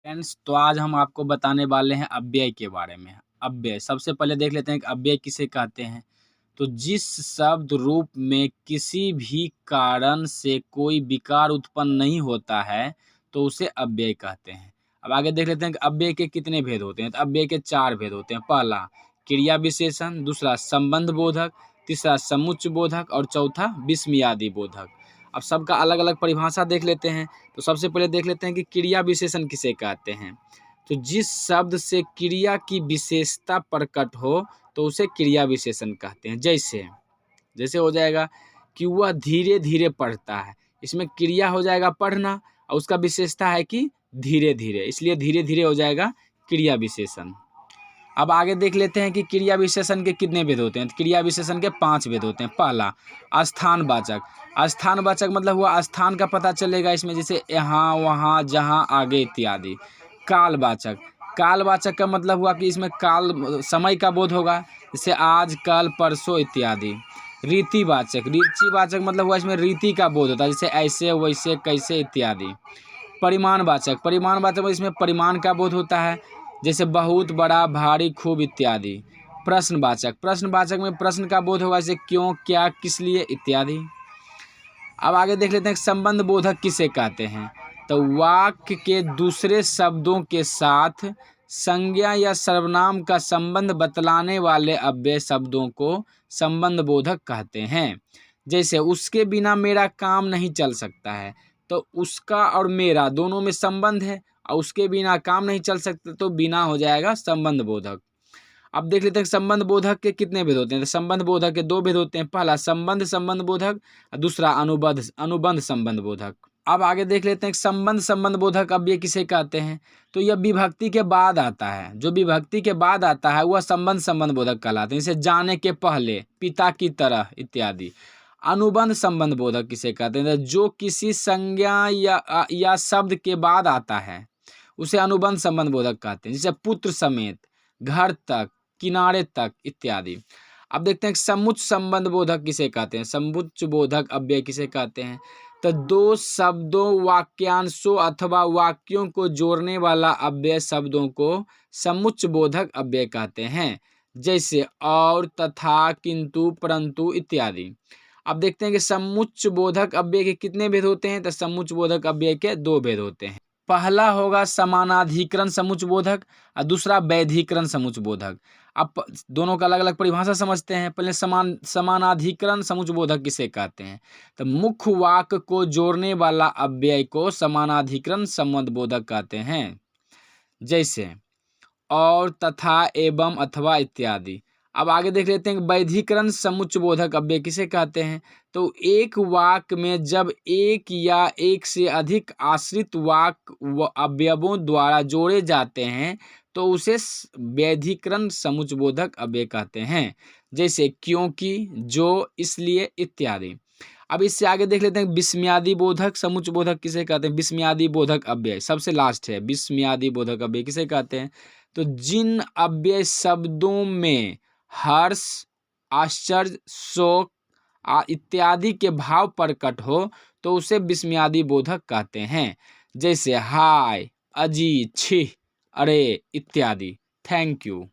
Friends, तो आज हम आपको बताने वाले हैं अव्यय के बारे में। अव्यय सबसे पहले देख लेते हैं कि अव्यय किसे कहते हैं। तो जिस शब्द रूप में किसी भी कारण से कोई विकार उत्पन्न नहीं होता है तो उसे अव्यय कहते हैं। अब आगे देख लेते हैं कि अव्यय के कितने भेद होते हैं। तो अव्यय के 4 भेद होते हैं। पहला क्रिया विशेषण, दूसरा संबंध बोधक, तीसरा समुच्चय बोधक और चौथा विस्मयादि बोधक। अब सबका अलग अलग परिभाषा देख लेते हैं। तो सबसे पहले देख लेते हैं कि क्रिया विशेषण किसे कहते हैं। तो जिस शब्द से क्रिया की विशेषता प्रकट हो तो उसे क्रिया विशेषण कहते हैं। जैसे हो जाएगा कि वह धीरे धीरे पढ़ता है, इसमें क्रिया हो जाएगा पढ़ना और उसका विशेषता है कि धीरे धीरे, इसलिए धीरे धीरे हो जाएगा क्रिया विशेषण। अब आगे देख लेते हैं कि क्रिया विशेषण के कितने भेद होते हैं। तो क्रिया विशेषण के 5 भेद होते हैं। पहला स्थानवाचक। स्थानवाचक मतलब हुआ स्थान का पता चलेगा इसमें, जैसे यहाँ, वहाँ, जहाँ, आगे इत्यादि। कालवाचक। कालवाचक का मतलब हुआ कि इसमें काल समय का बोध होगा, जैसे आज, कल, परसों इत्यादि। रीतिवाचक। रीतिवाचक मतलब हुआ इसमें रीति का बोध होता है, जैसे ऐसे, वैसे, कैसे इत्यादि। परिमाणवाचक। परिमाणवाचक में इसमें परिमाण का बोध होता है, जैसे बहुत, बड़ा, भारी, खूब इत्यादि। प्रश्नवाचक। प्रश्नवाचक में प्रश्न का बोध होगा, जैसे क्यों, क्या, किस लिए इत्यादि। अब आगे देख लेते हैं संबंध बोधक किसे कहते हैं। तो वाक्य के दूसरे शब्दों के साथ संज्ञा या सर्वनाम का संबंध बतलाने वाले अव्यय शब्दों को संबंध बोधक कहते हैं। जैसे उसके बिना मेरा काम नहीं चल सकता है, तो उसका और मेरा दोनों में संबंध है और उसके बिना काम नहीं चल सकता, तो बिना हो जाएगा संबंध बोधक। अब देख लेते हैं संबंध बोधक के कितने भेद होते हैं। तो संबंध बोधक के 2 भेद होते हैं। पहला संबंध बोधक और दूसरा अनुबंध संबंध बोधक। अब आगे देख लेते हैं संबंध बोधक अव्यय किसे कहते हैं। तो यह विभक्ति के बाद आता है, जो विभक्ति के बाद आता है वह संबंध बोधक कहलाते हैं, जैसे जाने के पहले, पिता की तरह इत्यादि। अनुबंध संबंध बोधक किसे कहते हैं, जो किसी संज्ञा या शब्द के बाद आता है उसे अनुबंध संबंध बोधक कहते हैं, जैसे पुत्र समेत, घर तक, किनारे तक इत्यादि। अब देखते हैं समुच्चय संबंध बोधक किसे कहते हैं। समुच्चय बोधक अव्यय किसे कहते हैं। तो 2 शब्दों, वाक्यांशों अथवा वाक्यों को जोड़ने वाला अव्यय शब्दों को समुच्चय बोधक अव्यय कहते हैं, जैसे और, तथा, किंतु, परंतु इत्यादि। अब देखते हैं कि समुच्चय बोधक अव्यय के कितने भेद होते हैं। तो समुच्चय बोधक अव्यय के 2 भेद होते हैं। पहला होगा समानाधिकरण समुच्चय बोधक और दूसरा वैधिकरण समुच्चय बोधक। अब दोनों का अलग अलग परिभाषा समझते हैं। पहले समानाधिकरण समुच्चय बोधक किसे कहते हैं। तो मुख्य वाक्य को जोड़ने वाला अव्यय को समानाधिकरण संबंध बोधक कहते हैं, जैसे और, तथा, एवं, अथवा इत्यादि। अब आगे देख लेते हैं वैधिकरण समुच्चय बोधक अव्यय किसे कहते हैं। तो एक वाक्य में जब एक या एक से अधिक आश्रित वाक्य अवयवों द्वारा जोड़े जाते हैं तो उसे वैधिकरण समुच्चय बोधक अव्यय कहते हैं, जैसे क्योंकि, जो, इसलिए इत्यादि। अब इससे आगे देख लेते हैं विस्मयादि बोधक समुच्चय बोधक किसे कहते हैं। विस्मयादि बोधक अव्यय सबसे लास्ट है। विस्मयादि बोधक अव्यय किसे कहते हैं। तो जिन अव्यय शब्दों में हर्ष, आश्चर्य, शोक इत्यादि के भाव प्रकट हो तो उसे विस्मयादि बोधक कहते हैं, जैसे हाय, अजी, छी, अरे इत्यादि। Thank you.